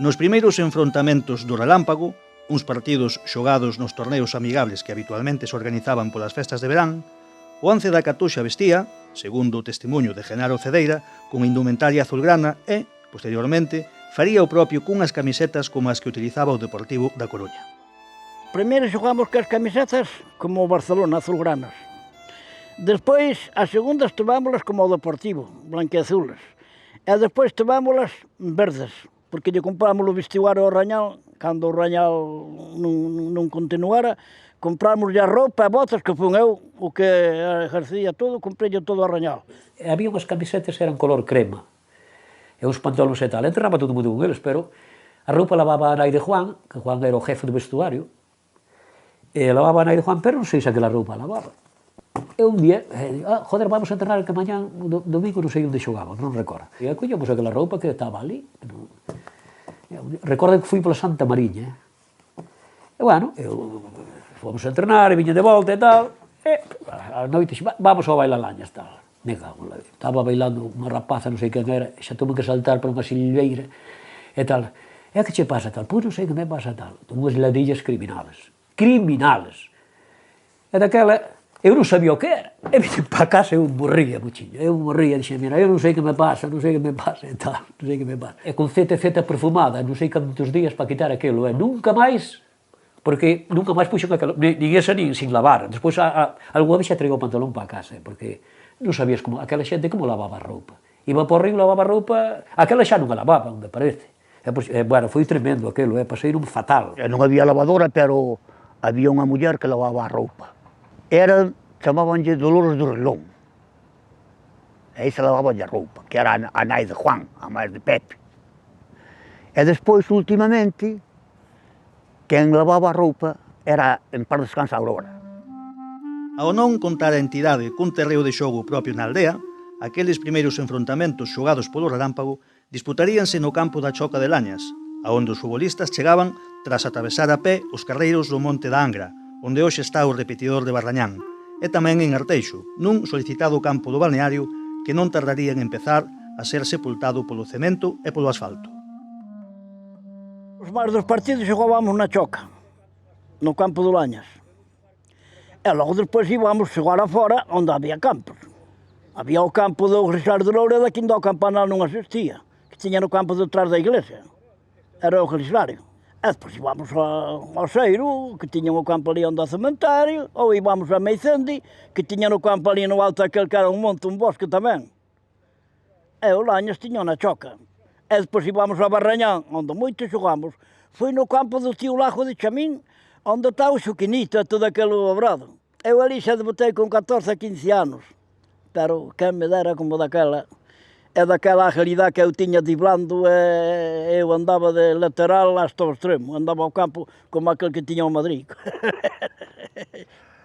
Nos primeiros enfrontamentos do Relámpago, uns partidos xogados nos torneos amigables que habitualmente se organizaban polas festas de verán, o Once da Catuxa vestía, segundo o testemunho de Genaro Cedeira, con indumentaria azulgrana e, posteriormente, faría o propio cunhas camisetas como as que utilizaba o Deportivo da Coruña. Primeiro xogamos cas camisetas como o Barcelona, azulgranas. Despois, as segundas tomámolas como o Deportivo, blanqueazules. E despois tomámolas verdes, porque lle compramos o vestiguario ao Rañal, cando o Rañal non continuara, compramos a roupa e botas que fun eu, o que exercía todo, comprei todo ao Rañal. Había unhas camisetas que eran color crema, e uns pantalóns e tal, entraba todo mundo con eles, pero a roupa lavaba a nai de Juan, que Juan era o jefe do vestuario, e lavaba a nai de Juan, pero non sei se aquela roupa lavaba. E un día, joder, vamos a entrenar que mañán, domingo, non sei onde xogamos, non recordo. E collemos aquela roupa que estaba ali. Recordo que fui pola Santa Mariña. E, bueno, fomos a entrenar, e viña de volta e tal, e a noite, vamos ao bailalañas, tal. Me cago, estaba bailando unha rapaza, non sei quen era, e xa tuve que saltar para unha silveira, e tal. E que che pasa, tal? Pois non sei que me pasa, tal. Unhas ladillas criminales. Criminales. E daquela, eu non sabía o que era. E vine para casa e eu morría, muchiño. Eu morría, dixe, mira, eu non sei que me pasa, non sei que me pasa, e tal, non sei que me pasa. E con CTZ perfumada, non sei cantos días para quitar aquilo, e nunca máis, porque nunca máis puxen aquilo, nin esa nin sin lavar. Despois, algunha vez xa traigo o pantalón para casa, porque non sabías como, aquela xente como lavaba a roupa. Iba por río, lavaba a roupa, aquela xa non a lavaban, me parece. E, bueno, foi tremendo aquilo, pasei un fatal. Non había lavadora, pero había unha muller que lavaba a roupa. Chamabanlle Dolores do Relón. E aí se lavabanlle a roupa, que era a nai de Juan, a máis de Pepe. E despois, últimamente, quen lavaba a roupa era en par descansa Aurora. Ao non contar a entidade cun terreo de xogo propio na aldea, aqueles primeiros enfrontamentos xogados polo Relámpago disputaríanse no campo da Choca de Lañas, aonde os futbolistas chegaban tras atravesar a pé os carreiros do Monte da Angra, onde hoxe está o repetidor de Barrañán, e tamén en Arteixo, nun solicitado campo do balneario que non tardaría en empezar a ser sepultado polo cemento e polo asfalto. Os máis dos partidos xogábamos na Choca, no campo do Lañas. E logo despois íbamos xogar afora onde había campos. Había o campo do Grisar de Loureda que ainda o campanal non asistía, que tiña no campo detrás da iglesia. Era o Grisario. E depois íbamos ao Seiro, que tiña o campo ali onde o cementario, ou íbamos a Meicendi, que tiña no campo ali no alto aquel que era un monte, un bosque tamén. E o Lañas tiña na Choca. E depois íbamos a Barrañán, onde moito xogamos. Foi no campo do tío Lajo de Chamín, onde está o Xuquinito e todo aquele obrado. Eu ali xa debutei con 14 a 15 anos, pero quen me dera como daquela. É daquela agilidade que eu tiña driblando, eu andaba de lateral hasta o extremo, andaba ao campo como aquel que tiña o Madrid.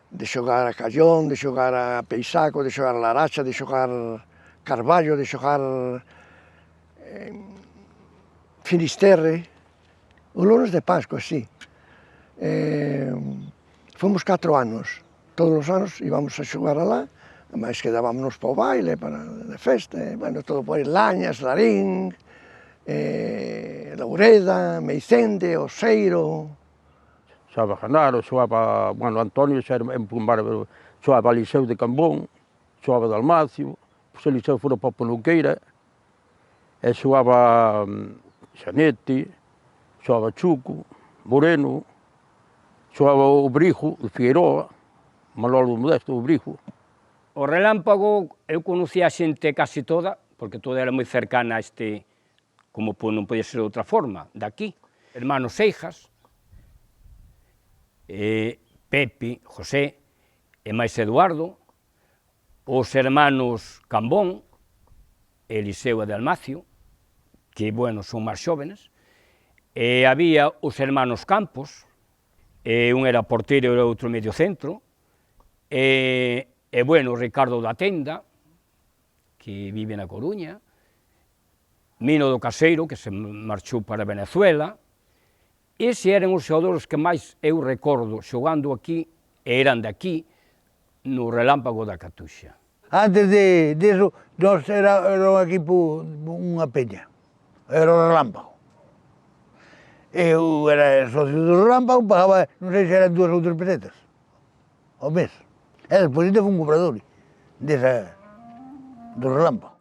De xogar a Callón, de xogar a Peixaco, de xogar a Laracha, de xogar Carballo, de xogar Finisterre, o lunes de Pascua, sí. Fomos 4 anos, todos os anos íbamos a xogar alá, mais quedábamos para o baile, para a festa, bueno, todo por aí, Lañas, Larín, Loureda, Meicende, Oseiro. Xogaba Genaro, xogaba, bueno, Antonio, xa era en Pumbar, xogaba Liceu de Cambón, xogaba de Almacio, pois o Liceu fora para Ponouqueira, e xogaba Xanete, xogaba Chuco, Moreno, xogaba o Brijo, de Figueroa, Manolo Modesto, o Brijo. O Relámpago, eu conocía a xente casi toda, porque toda era moi cercana a como non podía ser de outra forma, daqui. Hermanos Seijas, Pepe, José, e máis Eduardo, os hermanos Cambón, Eliseo e de Almacio, que, bueno, son máis xóvenes, e había os hermanos Campos, un era porteiro e outro medio centro, e, bueno, Ricardo da Tenda, que vive na Coruña, Mino do Caseiro, que se marchou para Venezuela. Ese eran os xogadores que máis eu recordo xogando aquí, e eran de aquí, no Relámpago da Catuxa. Antes disso, nós era un equipo, unha peña, era o Relámpago. Eu era socio do Relámpago, pagaba, non sei se eran 2 ou 3 pesetas ao mes. E despois ainda fui un comprador do Relámpago.